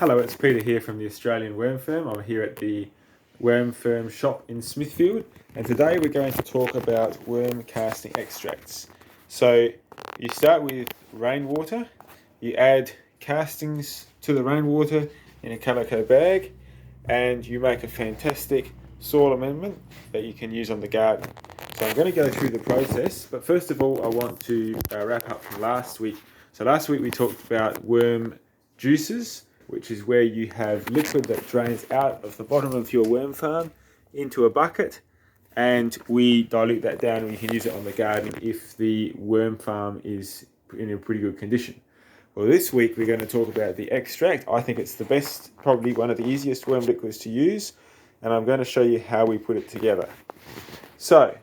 Hello, it's Peter here from the Australian Worm Firm. I'm here at the Worm Firm shop in Smithfield, and today we're going to talk about worm casting extracts. So you start with rainwater, you add castings to the rainwater in a calico bag, and you make a fantastic soil amendment that you can use on the garden. So I'm going to go through the process, but first of all I want to wrap up from last week. So last week we talked about worm juices, which is where you have liquid that drains out of the bottom of your worm farm into a bucket, and we dilute that down and we can use it on the garden if the worm farm is in a pretty good condition. Well, this week we're going to talk about the extract. I think it's the best, probably one of the easiest worm liquids to use, and I'm going to show you how we put it together. So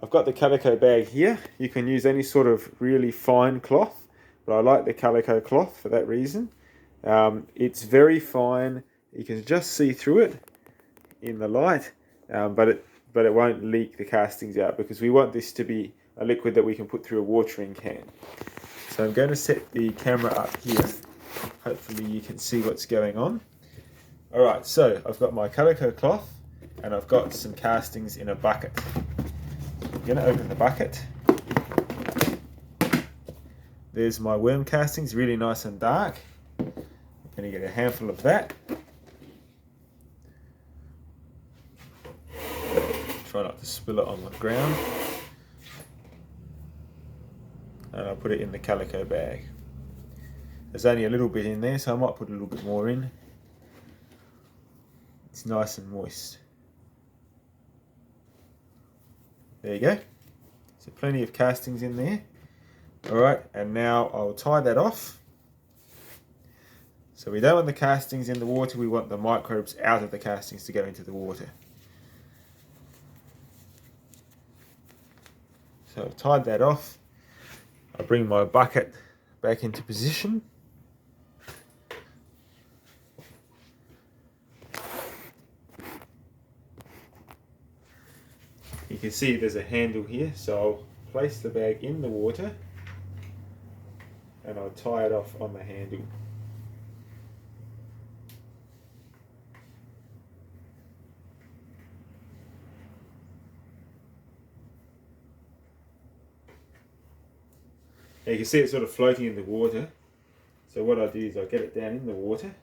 I've got the calico bag here. You can use any sort of really fine cloth, but I like the calico cloth for that reason. It's very fine. You can just see through it in the light, but it won't leak the castings out, because we want this to be a liquid that we can put through a watering can. So I'm going to set the camera up here. Hopefully you can see what's going on. Alright, so I've got my calico cloth and I've got some castings in a bucket. I'm going to open the bucket. There's my worm castings, really nice and dark. I'm going to get a handful of that. Try not to spill it on the ground. And I'll put it in the calico bag. There's only a little bit in there, so I might put a little bit more in. It's nice and moist. There you go. So plenty of castings in there. Alright, and now I'll tie that off. So we don't want the castings in the water, we want the microbes out of the castings to go into the water. So I've tied that off. I bring my bucket back into position. You can see there's a handle here, so I'll place the bag in the water and I'll tie it off on the handle. Now you can see it's sort of floating in the water. So what I do is I get it down in the water.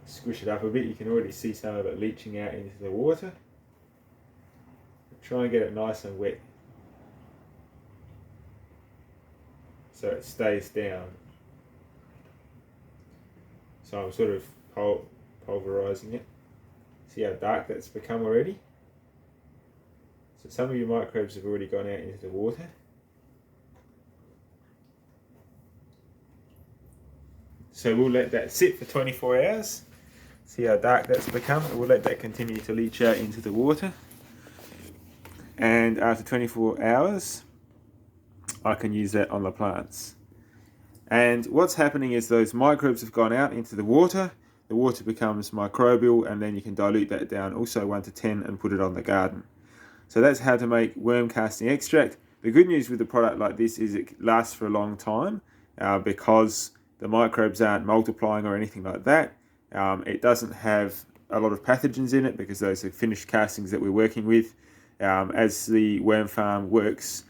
Squish it up a bit, you can already see some of it leaching out into the water. Try and get it nice and wet so it stays down. So I'm sort of pulverizing it. See how dark that's become already? So some of your microbes have already gone out into the water. So we'll let that sit for 24 hours. See how dark that's become? We'll let that continue to leach out into the water. And after 24 hours, I can use that on the plants. And what's happening is those microbes have gone out into the water becomes microbial, and then you can dilute that down also 1 to 10 and put it on the garden. So that's how to make worm casting extract. The good news with a product like this is it lasts for a long time because the microbes aren't multiplying or anything like that. It doesn't have a lot of pathogens in it because those are finished castings that we're working with. As the worm farm works,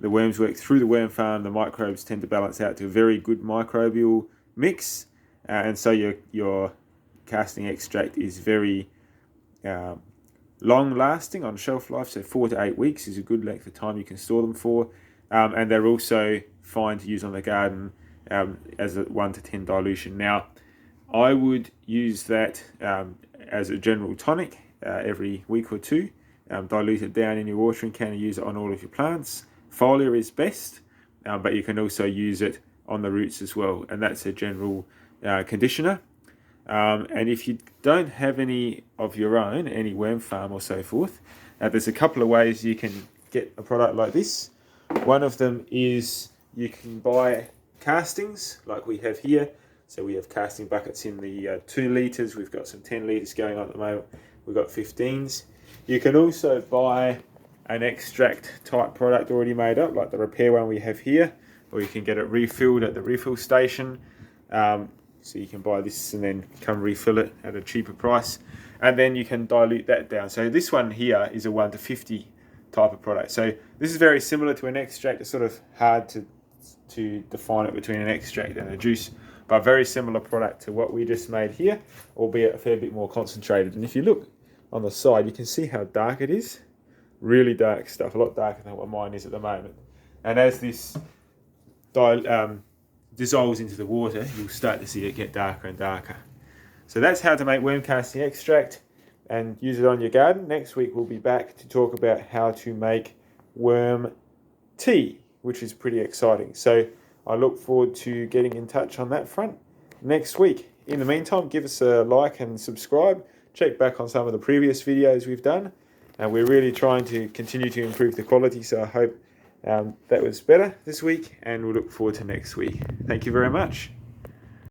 the worms work through the worm farm, the microbes tend to balance out to a very good microbial mix, and so your casting extract is very long lasting on shelf life, so 4 to 8 weeks is a good length of time you can store them for, and they're also fine to use on the garden as a 1 to 10 dilution. Now I would use that as a general tonic every week or two. Dilute it down in your watering can and use it on all of your plants. Foliar is best, but you can also use it on the roots as well, and that's a general conditioner. And if you don't have any of your own, any worm farm or so forth, there's a couple of ways you can get a product like this. One of them is you can buy castings like we have here. So we have casting buckets in the 2 litres, we've got some 10 litres going on at the moment, we've got 15s. You can also buy an extract type product already made up, like the repair one we have here, or you can get it refilled at the refill station. So you can buy this and then come refill it at a cheaper price. And then you can dilute that down. So this one here is a 1 to 50 type of product. So this is very similar to an extract. It's sort of hard to define it between an extract and a juice, but very similar product to what we just made here, albeit a fair bit more concentrated. And if you look on the side, you can see how dark it is. Really dark stuff, a lot darker than what mine is at the moment. And as this dissolves into the water, you'll start to see it get darker and darker. So that's how to make worm casting extract and use it on your garden. Next week we'll be back to talk about how to make worm tea, which is pretty exciting. So I look forward to getting in touch on that front next week. In the meantime, give us a like and subscribe. Check back on some of the previous videos we've done. And we're really trying to continue to improve the quality, so I hope that was better this week, and we'll look forward to next week. Thank you very much.